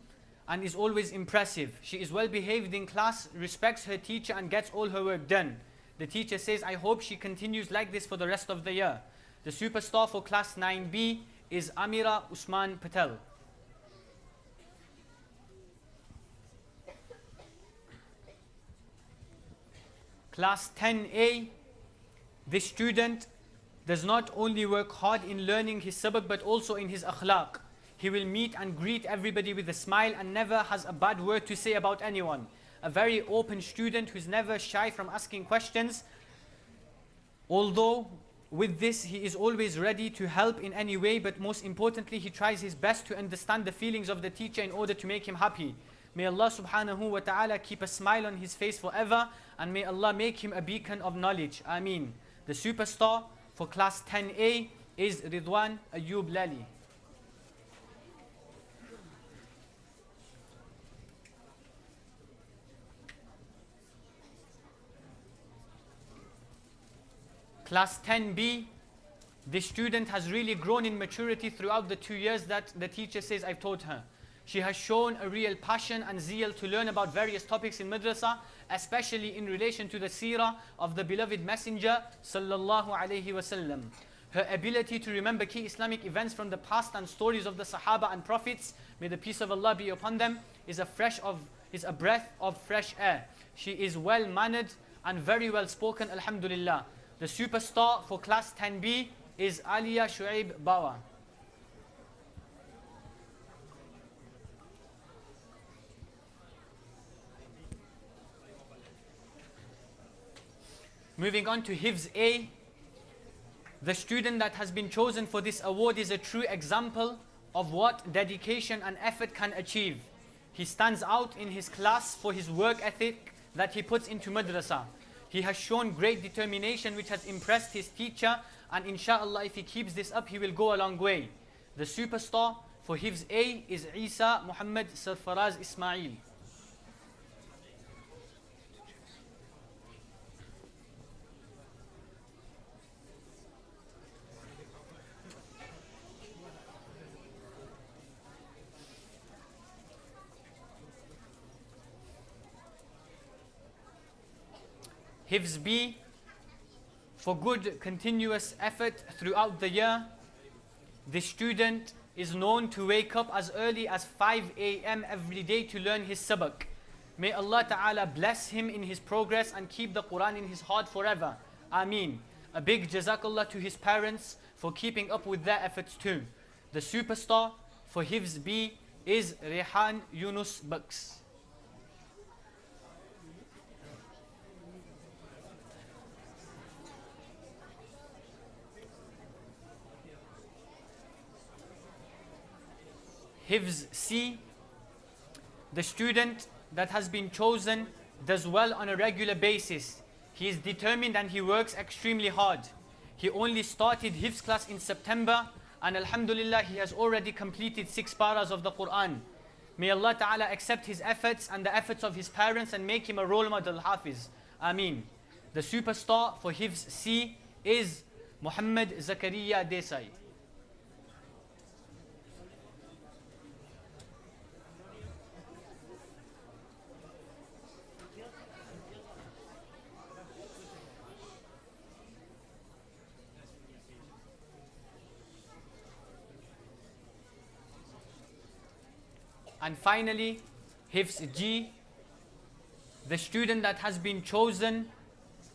and is always impressive. She is well behaved in class, respects her teacher and gets all her work done. The teacher says, I hope she continues like this for the rest of the year. The Superstar for class 9B is Amira Usman Patel. Class 10A, this student does not only work hard in learning his sabak but also in his akhlaq. He will meet and greet everybody with a smile and never has a bad word to say about anyone. A very open student who's never shy from asking questions. Although with this he is always ready to help in any way, but most importantly he tries his best to understand the feelings of the teacher in order to make him happy. May Allah subhanahu wa ta'ala keep a smile on his face forever, and may Allah make him a beacon of knowledge. Ameen. The superstar for class 10A is Ridwan Ayub Lali. Class 10B, the student has really grown in maturity throughout the 2 years that the teacher says I've taught her. She has shown a real passion and zeal to learn about various topics in Madrasah, especially in relation to the seerah of the beloved Messenger sallallahu alaihi wasallam. Her ability to remember key Islamic events from the past and stories of the Sahaba and Prophets, may the peace of Allah be upon them, is a breath of fresh air. She is well mannered and very well spoken, alhamdulillah. The superstar for class 10B is Aliya Shuaib Bawa. Moving on to Hifz A. The student that has been chosen for this award is a true example of what dedication and effort can achieve. He stands out in his class for his work ethic that he puts into Madrasah. He has shown great determination which has impressed his teacher, and inshallah if he keeps this up he will go a long way. The superstar for Hifz A is Isa Muhammad Sarfaraz Ismail. Hifz B, for good continuous effort throughout the year. The student is known to wake up as early as 5 a.m. every day to learn his sabak. May Allah Ta'ala bless him in his progress and keep the Quran in his heart forever. Ameen. A big jazakallah to his parents for keeping up with their efforts too. The superstar for Hifz B is Rehan Yunus Baks. Hifz C, the student that has been chosen does well on a regular basis. He is determined and he works extremely hard. He only started Hifz class in September, and alhamdulillah he has already completed 6 paras of the Quran. May Allah Ta'ala accept his efforts and the efforts of his parents and make him a role model Hafiz. Ameen. The superstar for Hifz C is Muhammad Zakaria Desai. And finally, Hifz G, the student that has been chosen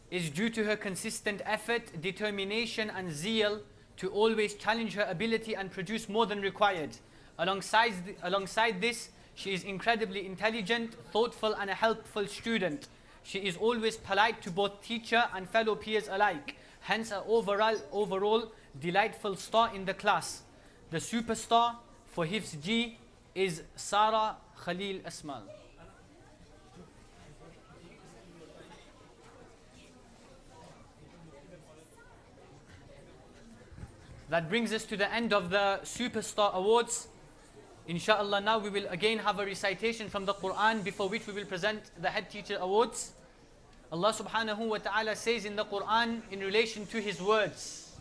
is due to her consistent effort, determination and zeal to always challenge her ability and produce more than required. Alongside this, she is incredibly intelligent, thoughtful and a helpful student. She is always polite to both teacher and fellow peers alike, hence an overall delightful star in the class. The superstar for Hifz G is Sarah Khalil Asmal. That brings us to the end of the Superstar Awards. Inshallah, now we will again have a recitation from the Quran, before which we will present the Head Teacher Awards. Allah subhanahu wa ta'ala says in the Quran in relation to His words.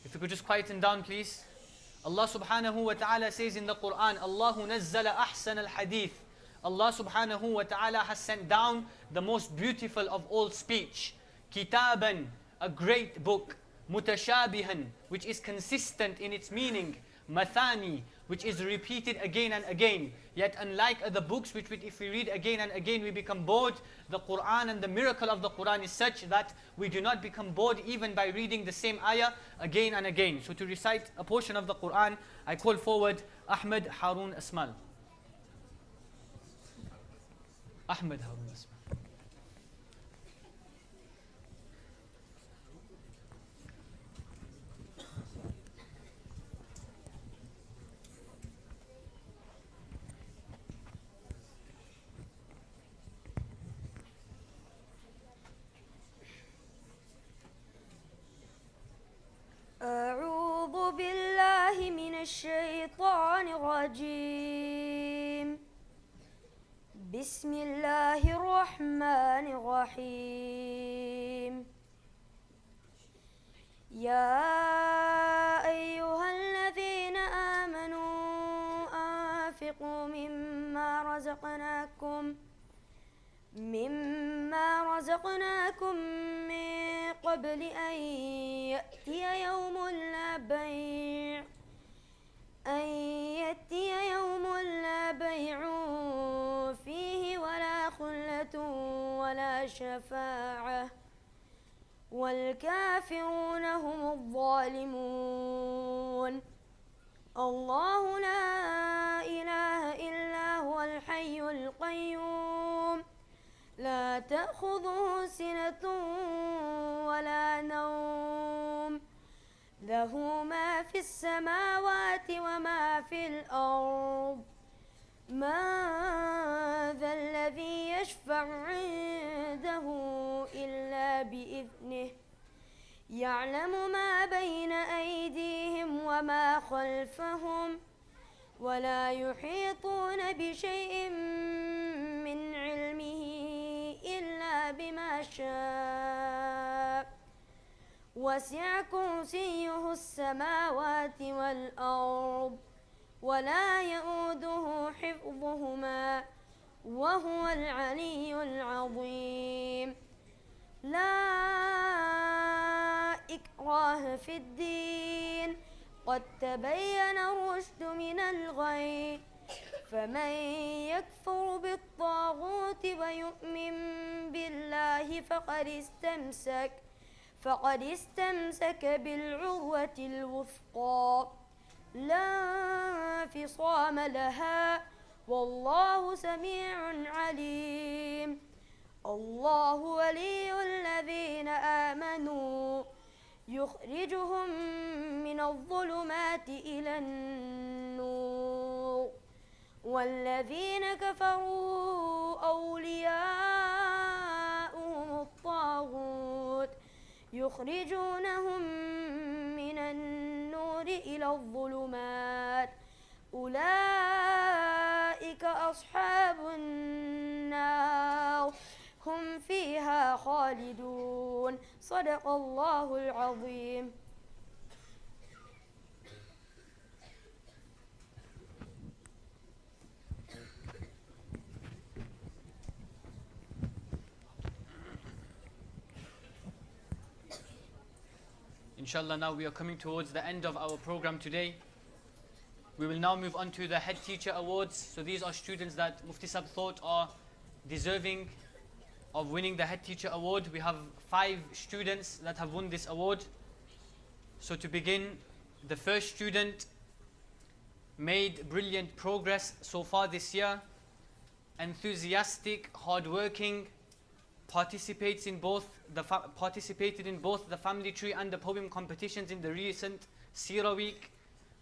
If you could just quieten down, please. Allah subhanahu wa ta'ala says in the Quran, Allahu nazzala ahsan al-hadith. Allah subhanahu wa ta'ala has sent down the most beautiful of all speech. Kitaban, a great book. Mutashabihan, which is consistent in its meaning. Mathani, which is repeated again and again. Yet unlike other books, which if we read again and again, we become bored, the Quran and the miracle of the Quran is such that we do not become bored even by reading the same ayah again and again. So to recite a portion of the Quran, I call forward Ahmed Harun Asmal. Ahmed Harun Asmal. أعوذ بالله من الشيطان الرجيم. بسم الله الرحمن الرحيم. يا أيها الذين آمنوا أنفقوا مما رزقناكم من قبل أن يأتي يوم لا بيع فيه ولا خلة ولا شفاعة والكافرون هم الظالمون. الله لا إله إلا هو الحي القيوم لا تأخذه سنة ولا نوم له ما في السماوات وما في الأرض. من ذا الذي يشفع عنده إلا بإذنه يعلم ما بين أيديهم وما خلفهم ولا يحيطون بشيء من علمه إلا بما شاء وسع كرسيه السماوات والأرض ولا يؤوده حفظهما وهو العلي العظيم. لا إكراه في الدين قد تبين الرشد من الغي. فمن يكفر بالطاغوت ويؤمن بالله فقد استمسك بالعروة الوثقى لا انفصام لها والله سميع عليم. الله ولي الذين آمنوا يخرجهم من الظلمات إلى النور والذين كفروا أولياؤهم الطاغوت يخرجونهم من النور إلى الظلمات أولئك أصحاب النار هم فيها خالدون. صدق الله العظيم. Inshallah, now we are coming towards the end of our program today. We will now move on to the Head Teacher Awards. So these are students that Mufti Sahib thought are deserving of winning the Head Teacher Award. We have 5 students that have won this award. So to begin, the first student made brilliant progress so far this year, enthusiastic, hardworking, participated in both the family tree and the poem competitions in the recent Seerah week,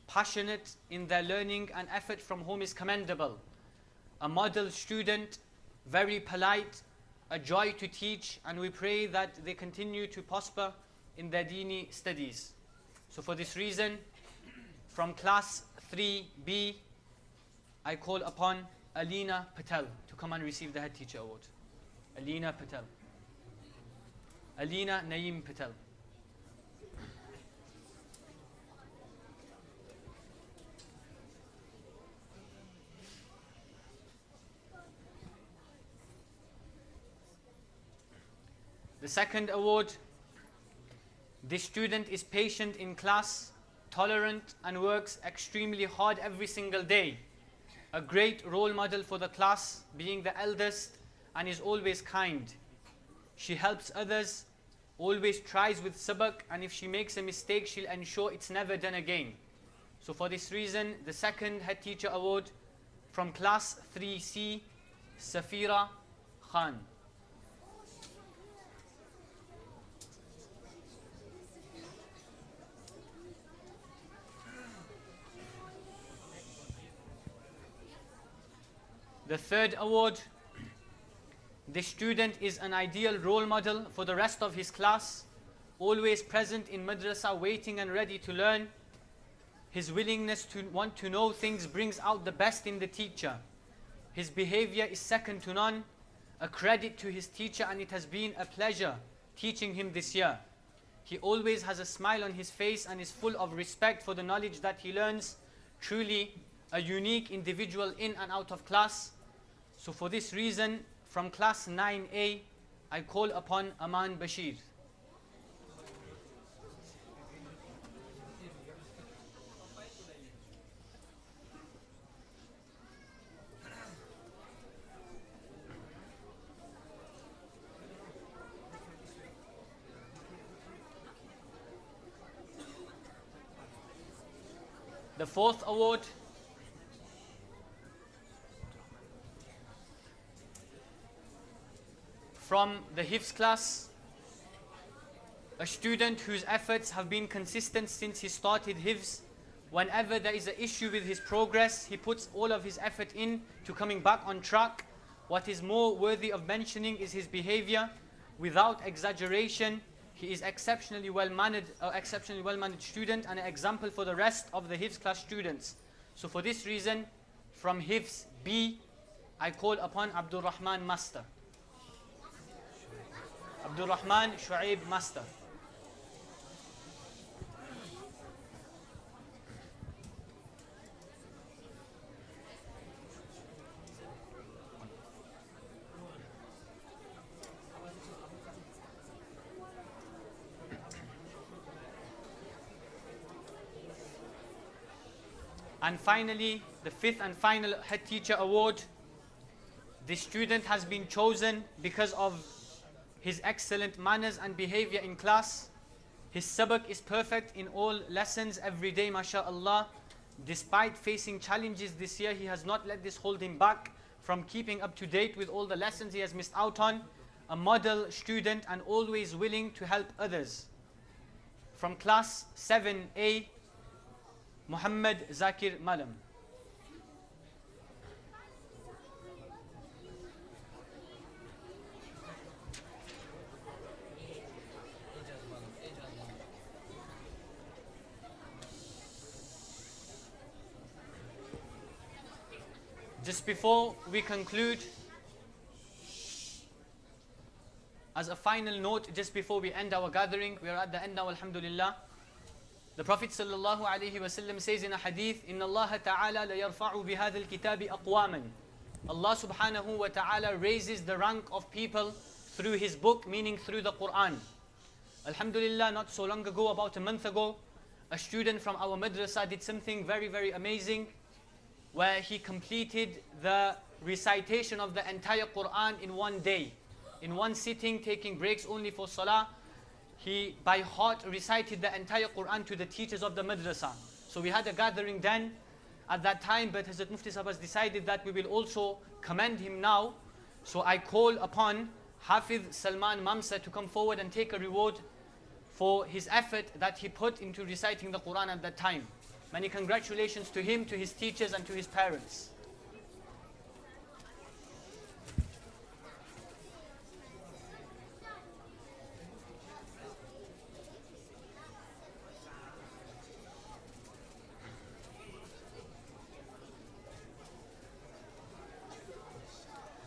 passionate in their learning and effort from home is commendable. A model student, very polite, a joy to teach, and we pray that they continue to prosper in their Deeni studies. So for this reason, from class 3B, I call upon Alina Patel to come and receive the Head Teacher Award. Alina Patel. Alina Naeem Patel. The second award, this student is patient in class, tolerant, and works extremely hard every single day. A great role model for the class, being the eldest, and is always kind. She helps others, always tries with sabak, and if she makes a mistake, she'll ensure it's never done again. So for this reason, the second Head Teacher Award from class 3C, Safira Khan. The third award, this student is an ideal role model for the rest of his class, always present in madrasa, waiting and ready to learn. His willingness to want to know things brings out the best in the teacher. His behavior is second to none, a credit to his teacher, and it has been a pleasure teaching him this year. He always has a smile on his face and is full of respect for the knowledge that he learns. Truly a unique individual in and out of class. So for this reason, from class 9A, I call upon Aman Bashir. The fourth award, from the Hifz class, a student whose efforts have been consistent since he started Hifz. Whenever there is an issue with his progress, he puts all of his effort in to coming back on track. What is more worthy of mentioning is his behavior. Without exaggeration, he is exceptionally well-mannered student and an example for the rest of the Hifz class students. So for this reason, from Hifz B, I call upon Abdul Rahman Master. Abdul Rahman Shuaib Master. And finally, the fifth and final Head Teacher Award. This student has been chosen because of his excellent manners and behavior in class. His sabak is perfect in all lessons every day, mashallah. Despite facing challenges this year, he has not let this hold him back from keeping up to date with all the lessons he has missed out on. A model student and always willing to help others. From class 7A, Muhammad Zakir Malam. Just before we conclude, as a final note, just before we end our gathering, we are at the end now, alhamdulillah. The Prophet sallallahu alaihi wasallam says in a hadith, "Inna Allah ta'ala la yarfa'u bihadha al-kitabi aqwaman." Allah subhanahu wa ta'ala raises the rank of people through His book, meaning through the Quran. Alhamdulillah, not so long ago, about a month ago, a student from our madrasa did something very, very amazing, where he completed the recitation of the entire Quran in one day, in one sitting, taking breaks only for salah. He by heart recited the entire Quran to the teachers of the madrasa. So we had a gathering then at that time, but Hazrat Mufti Sahab has decided that we will also commend him now. So I call upon Hafiz Salman Mamsa to come forward and take a reward for his effort that he put into reciting the Quran at that time. Many congratulations to him, to his teachers and to his parents.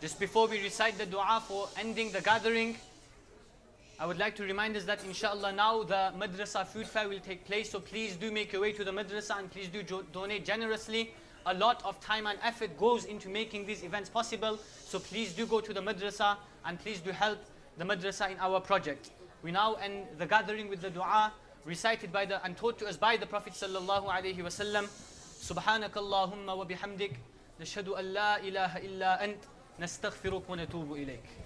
Just before we recite the dua for ending the gathering, I would like to remind us that inshallah now the madrasa food fair will take place. So please do make your way to the madrasa and please do donate generously. A lot of time and effort goes into making these events possible. So please do go to the madrasa and please do help the madrasa in our project. We now end the gathering with the dua. recited by and taught to us by the Prophet sallallahu alaihi wasallam. سبحانك اللهم وبحمدك نشهد أن لا إله إلا أنت نستغفرك ونتوب إليك.